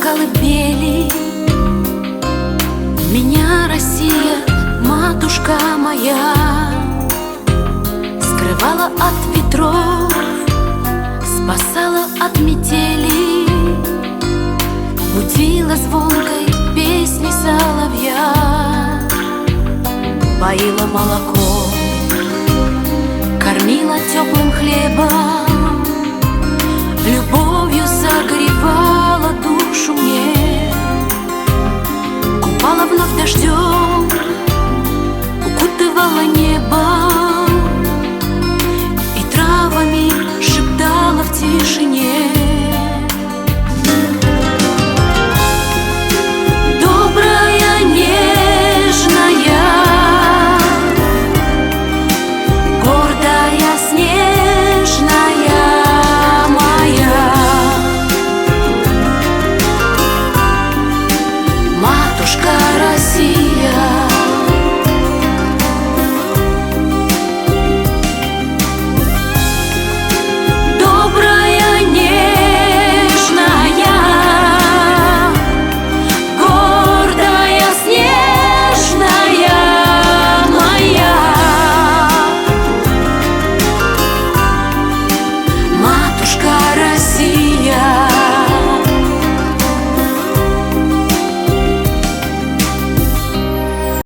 колыбели. Меня, Россия, матушка моя, скрывала от ветров, спасала от метели, будила звонкой песней соловья, поила молоком, кормила теплым хлебом, любовью согревала душу мне.